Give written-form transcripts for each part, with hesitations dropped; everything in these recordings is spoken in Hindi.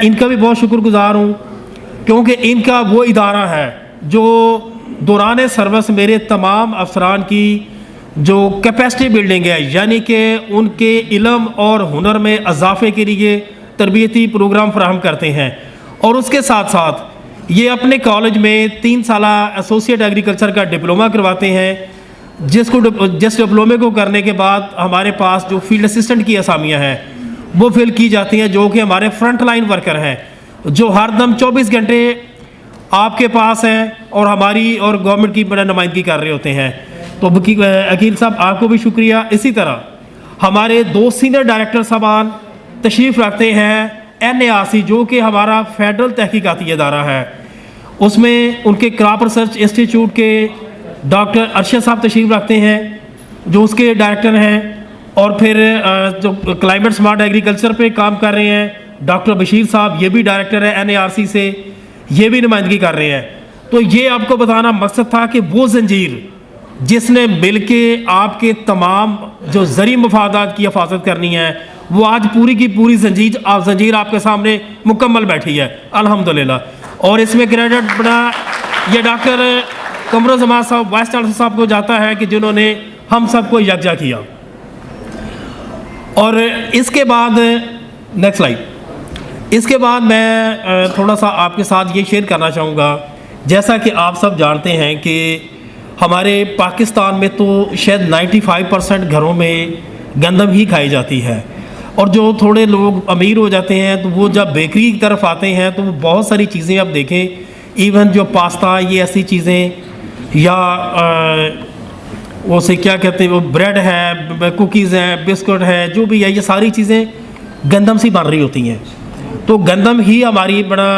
इनका भी बहुत शुक्रगुजार हूँ, क्योंकि इनका वो इदारा है जो दौरान सर्विस मेरे तमाम अफसरान की जो कैपेसिटी बिल्डिंग है, यानी कि उनके इल्म और हुनर में इजाफे के लिए तरबियती प्रोग्राम फराहम करते हैं। और उसके साथ साथ ये अपने कॉलेज में 3 साला एसोसिएट एग्रीकल्चर का डिप्लोमा करवाते हैं, जिस डिप्लोमे को करने के बाद हमारे पास जो फील्ड असिस्टेंट की असामियाँ हैं वो फिल की जाती हैं, जो कि हमारे फ्रंट लाइन वर्कर हैं, जो हरदम 24 घंटे आपके पास हैं और हमारी और गवर्नमेंट की बड़ा नुमाइंदगी कर रहे होते हैं। तो अकील साहब आपको भी शुक्रिया। इसी तरह हमारे 2 सीनियर डायरेक्टर साहबान तशरीफ़ रखते हैं NARC, जो कि हमारा फेडरल तहकीकाती इदारा है, उसमें उनके क्रॉप रिसर्च इंस्टीट्यूट के डॉक्टर अरशद साहब तशरीफ़ रखते हैं, जो उसके डायरेक्टर हैं। और फिर जो क्लाइमेट स्मार्ट एग्रीकल्चर पे काम कर रहे हैं डॉक्टर बशीर साहब, ये भी डायरेक्टर है NARC से, ये भी नुमाइंदगी कर रहे हैं। तो ये आपको बताना मकसद था कि वो जंजीर जिसने मिलके आपके तमाम जो ज़री मफादात की हिफाजत करनी है, वो आज पूरी की पूरी जंजीर आपके सामने मुकम्मल बैठी है अल्हम्दुलिल्लाह। और इसमें क्रेडिट बड़ा ये डॉक्टर कमरुज़्ज़मान साहब वाइस चांसलर साहब को जाता है कि जिन्होंने हम सबको यकजा किया। और इसके बाद नेक्स्ट स्लाइड, इसके बाद मैं थोड़ा सा आपके साथ ये शेयर करना चाहूँगा। जैसा कि आप सब जानते हैं कि हमारे पाकिस्तान में तो शायद 95% घरों में गंदम ही खाई जाती है, और जो थोड़े लोग अमीर हो जाते हैं तो वो जब बेकरी की तरफ आते हैं तो वो बहुत सारी चीज़ें आप देखें, इवन जो पास्ता, ये ऐसी चीज़ें, या वो से क्या कहते हैं, वो ब्रेड है, कुकीज़ हैं, बिस्कुट है, जो भी है, ये सारी चीज़ें गंदम से बन रही होती हैं। तो गंदम ही हमारी बड़ा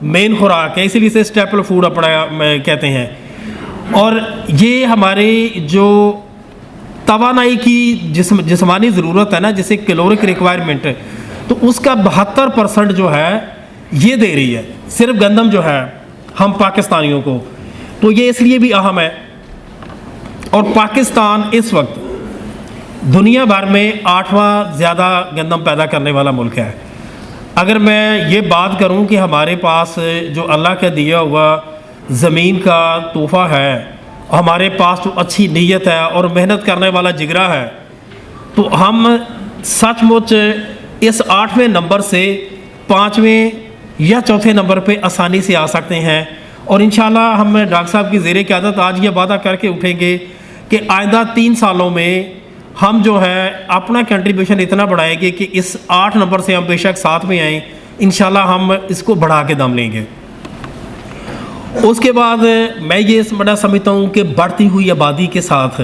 मेन खुराक है, इसीलिए इसे स्टेपल फूड अपना कहते हैं। और ये हमारे जो तवानाई की जिस्मानी ज़रूरत है ना, जिसे कैलोरिक रिक्वायरमेंट, तो उसका 72% जो है ये दे रही है सिर्फ गंदम जो है हम पाकिस्तानियों को। तो ये इसलिए भी अहम है। और पाकिस्तान इस वक्त दुनिया भर में 8वां ज़्यादा गंदम पैदा करने वाला मुल्क है। अगर मैं ये बात करूं कि हमारे पास जो अल्लाह का दिया हुआ ज़मीन का तोहफ़ा है, हमारे पास तो अच्छी नीयत है और मेहनत करने वाला जिगरा है, तो हम सचमुच इस 8वें नंबर से 5वें या 4थे नंबर पे आसानी से आ सकते हैं। और इंशाल्लाह हम डॉक्टर साहब की ज़ेरे क़यादत आज ये वादा करके उठेंगे कि आइंदा 3 सालों में हम जो है अपना कंट्रीब्यूशन इतना बढ़ाएंगे कि इस 8 नंबर से हम बेशक 7 में आएँ, इंशाल्लाह हम इसको बढ़ा के दम लेंगे। उसके बाद मैं ये बड़ा समझता हूँ कि बढ़ती हुई आबादी के साथ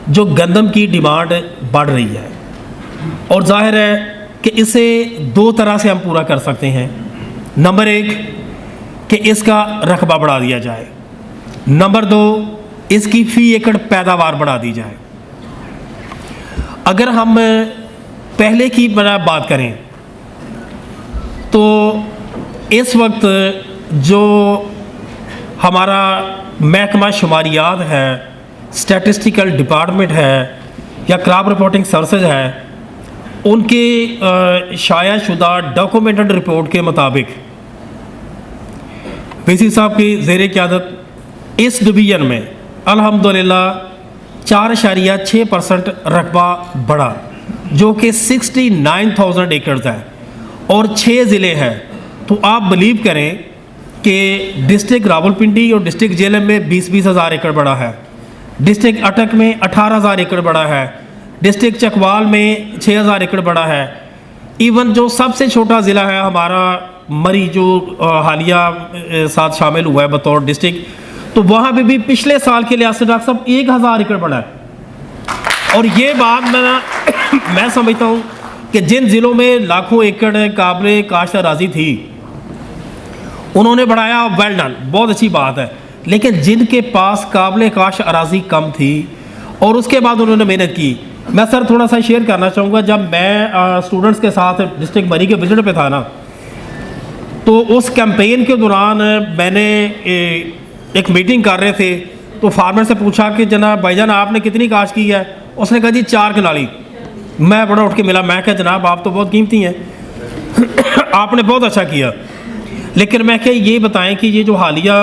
जो गंदम की डिमांड बढ़ रही है, और जाहिर है कि इसे 2 तरह से हम पूरा कर सकते हैं। नंबर 1 कि इसका रकबा बढ़ा दिया जाए, नंबर 2 इसकी फ़ी एकड़ पैदावार बढ़ा दी जाए। अगर हम पहले की बात करें तो इस वक्त जो हमारा महकमा शुमारियात है, स्टैटिस्टिकल डिपार्टमेंट है या क्रॉप रिपोर्टिंग सर्विसेज है, उनके शाया शुदा डॉक्यूमेंटेड रिपोर्ट के मुताबिक VC साहब की ज़ेरे क़यादत इस डिवीज़न में अल्हम्दुलिल्लाह 4.6% रकबा बढ़ा, जो कि 69,000 एकड़ है और 6 ज़िले हैं। तो आप बिलीव करें कि डिस्ट्रिक्ट रावलपिंडी और डिस्ट्रिक्ट जेलम में 20-20 हज़ार एकड़ बढ़ा है, डिस्ट्रिक्ट अटक में 18,000 एकड़ बढ़ा है, डिस्ट्रिक्ट चकवाल में 6,000 एकड़ बढ़ा है। इवन जो सबसे छोटा ज़िला है हमारा मरी, जो हालिया साथ शामिल हुआ है बतौर डिस्ट्रिक्ट, तो वहाँ पे भी पिछले साल के लिहाज से डॉक्टर साहब 1,000 एकड़ बढ़ा है। और ये बात मैं समझता हूँ कि जिन ज़िलों में लाखों एकड़ काबिल काश्त अराज़ी थी उन्होंने बढ़ाया, वेल डन, बहुत अच्छी बात है। लेकिन जिनके पास काबिल काश्त अराज़ी कम थी और उसके बाद उन्होंने मेहनत की, मैं सर थोड़ा सा शेयर करना चाहूँगा। जब मैं स्टूडेंट्स के साथ डिस्ट्रिक्ट मरी के विजिट पे था ना, तो उस कैंपेन के दौरान मैंने एक मीटिंग कर रहे थे, तो फार्मर से पूछा कि जनाब भाईजान आपने कितनी काश्त की है? उसने कहा जी 4 कनाली। मैं बड़ा उठ के मिला, मैं कहा जनाब आप तो बहुत कीमती हैं आपने बहुत अच्छा किया, लेकिन मैं क्या ये बताएं कि ये जो हालिया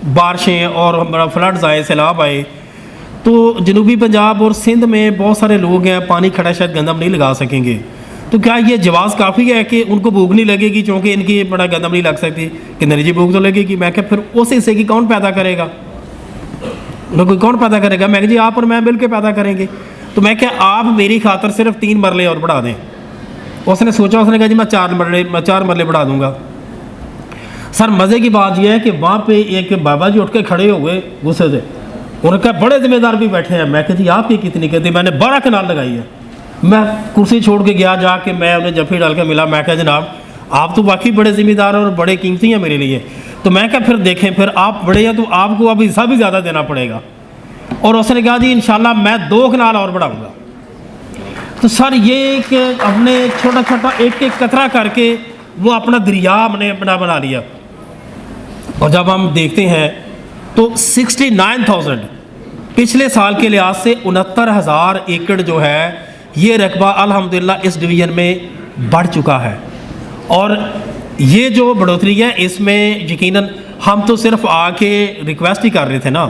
बारिशें और हमारा फ्लड्स आए, सैलाब आए, तो जनूबी पंजाब और सिंध में बहुत सारे लोग हैं, पानी खड़ा शायद गंदम नहीं लगा सकेंगे, तो क्या ये जवाज़ काफ़ी है कि उनको भूख नहीं लगेगी क्योंकि इनकी बड़ा गंदम नहीं लग सकती? कि नहीं जी भूख तो लगेगी। मैं क्या फिर उस हिस्से की कौन पैदा करेगा? कोई कौन पैदा करेगा? मैं जी आप और मैं मिल के पैदा करेंगे। तो मैं क्या आप मेरी खातर सिर्फ 3 मरले और बढ़ा दें? उसने सोचा, उसने कहा जी मैं 4 मरले बढ़ा दूंगा। सर मज़े की बात यह है कि वहाँ पे एक बाबा जी उठ के खड़े हो गए गुस्से से, उन्होंने कहा बड़े जिम्मेदार भी बैठे हैं। मैं कहती आपकी कितनी कहती? मैंने 12 कनाल लगाई है। मैं कुर्सी छोड़ के गया, जाके मैं उन्हें जफ़ी डाल के मिला। मैं कहा जनाब आप तो वाकई बड़े ज़िम्मेदार और बड़े कीमती हैं मेरे लिए। तो मैं क्या फिर देखें, फिर आप बड़े हैं तो आपको अब हिस्सा भी ज़्यादा देना पड़ेगा। और उसने कहा जी इंशाल्लाह मैं 2 कनाल और बढ़ाऊँगा। तो सर ये एक हमने छोटा छोटा एक एक कतरा करके वो अपना दरिया हमने अपना बना लिया। और जब हम देखते हैं तो 69,000 पिछले साल के लिहाज से 69,000 एकड़ जो है ये रकबा अल्हम्दुलिल्लाह इस डिवीज़न में बढ़ चुका है। और ये जो बढ़ोतरी है इसमें यकीनन हम तो सिर्फ आके रिक्वेस्ट ही कर रहे थे ना,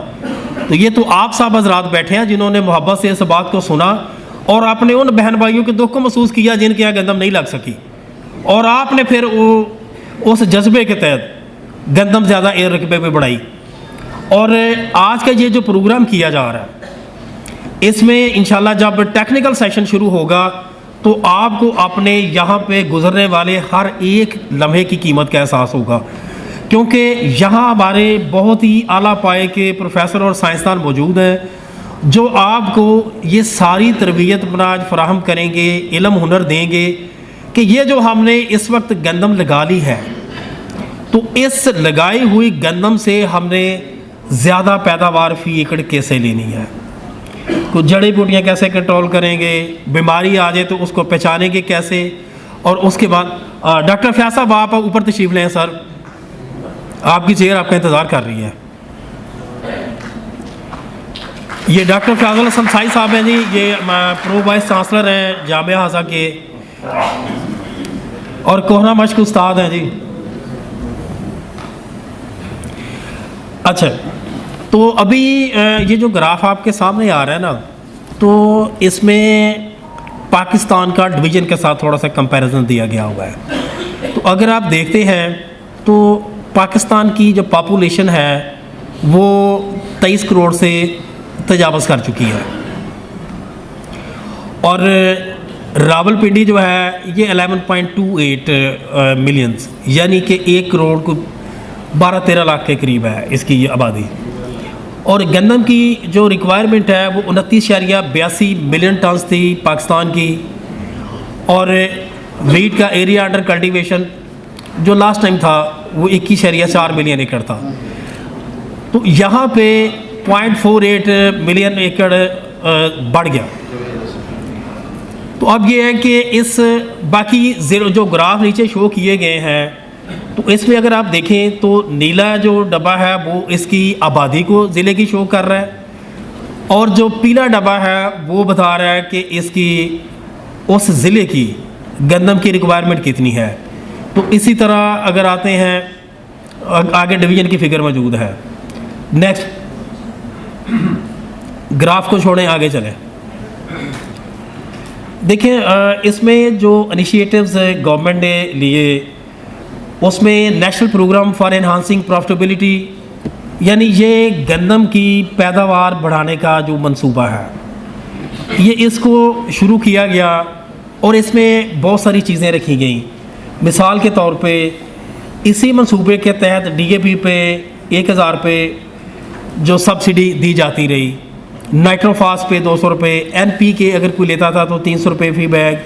तो ये तो आप साहब हजरात बैठे हैं जिन्होंने मोहब्बत से इस बात को सुना और आपने उन बहन भाइयों के दुख को महसूस किया जिनके यहाँ गंदम नहीं लग सकी, और आपने फिर उस जज्बे के तहत गंदम ज़्यादा एयर रकबे पे बढ़ाई। और आज का ये जो प्रोग्राम किया जा रहा है इसमें इंशाल्लाह जब टेक्निकल सेशन शुरू होगा तो आपको अपने यहाँ पे गुजरने वाले हर एक लम्हे की कीमत का एहसास होगा, क्योंकि यहाँ हमारे बहुत ही आला पाए के प्रोफेसर और साइंसदान मौजूद हैं जो आपको ये सारी तरबियत बनाज फराहम करेंगे, इल्म हुनर देंगे कि ये जो हमने इस वक्त गंदम लगा ली है तो इस लगाई हुई गंदम से हमने ज़्यादा पैदावार फी एकड़ कैसे लेनी है, कुछ जड़ी बूटियाँ कैसे कंट्रोल करेंगे, बीमारी आ जाए तो उसको पहचानेंगे कैसे। और उसके बाद डॉक्टर फयाज साहब आप ऊपर तशरीफ़ लें सर, आपकी चेयर आपका इंतज़ार कर रही है। ये डॉक्टर फयाजुल हसन साई साहब हैं जी, ये प्रो वाइस चांसलर हैं जामिया हाजा के और कोहना मश्क उस्ताद हैं जी। अच्छा, तो अभी ये जो ग्राफ आपके सामने आ रहा है ना, तो इसमें पाकिस्तान का डिवीज़न के साथ थोड़ा सा कंपैरिजन दिया गया हुआ है। तो अगर आप देखते हैं तो पाकिस्तान की जो पॉपुलेशन है वो 23 करोड़ से तजावज़ कर चुकी है, और रावलपिंडी जो है ये 11.28 मिलियंस यानी कि 1 करोड़ को 12-13 लाख के करीब है इसकी आबादी। और गंदम की जो रिक्वायरमेंट है वो 29.82 मिलियन टन्स थी पाकिस्तान की, और वीट का एरिया अंडर कल्टीवेशन जो लास्ट टाइम था वो 21.4 मिलियन एकड़ था। तो यहाँ पे 0.48 मिलियन एकड़ बढ़ गया। तो अब ये है कि इस बाकी जो ग्राफ नीचे शो किए गए हैं तो इसमें अगर आप देखें तो नीला जो डब्बा है वो इसकी आबादी को ज़िले की शो कर रहा है, और जो पीला डब्बा है वो बता रहा है कि इसकी उस ज़िले की गंदम की रिक्वायरमेंट कितनी है। तो इसी तरह अगर आते हैं आगे डिवीज़न की फ़िगर मौजूद है। नेक्स्ट ग्राफ को छोड़ें, आगे चलें। देखिए इसमें जो इनिशिएटिव्स गवर्नमेंट ने लिए उसमें national program for enhancing profitability यानी ये गंदम की पैदावार बढ़ाने का जो मंसूबा है ये इसको शुरू किया गया, और इसमें बहुत सारी चीज़ें रखी गई। मिसाल के तौर पे इसी मंसूबे के तहत DAP पे 1000 पे जो सब्सिडी दी जाती रही, नाइट्रोफास पे 200 रुपये, NPK अगर कोई लेता था तो 300 रुपये फी बैग,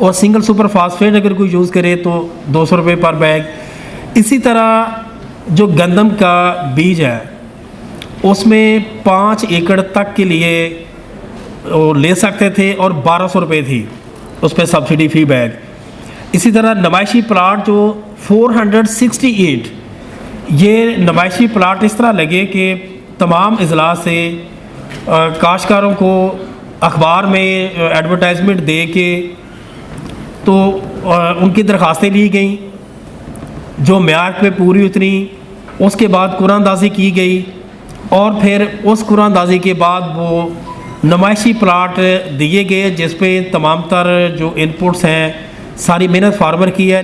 और सिंगल सुपर फास्फेट अगर कोई यूज़ करे तो 200 रुपये पर बैग। इसी तरह जो गंदम का बीज है उसमें 5 एकड़ तक के लिए वो ले सकते थे और 1200 रुपये थी उस पर सब्सिडी फी बैग। इसी तरह नमाइशी प्लाट जो 468 ये नमाइशी प्लाट इस तरह लगे कि तमाम अजला से काश्तकारों को अखबार में एडवर्टाइजमेंट दे के तो उनकी दरख्वास्तें ली गई जो म्यार पे पूरी उतरी। उसके बाद कुरानदाजी की गई और फिर उस कुरानदाजी के बाद वो नुमाइशी प्लाट दिए गए जिस पे तमाम तर जो इनपुट्स हैं सारी मेहनत फार्मर की है।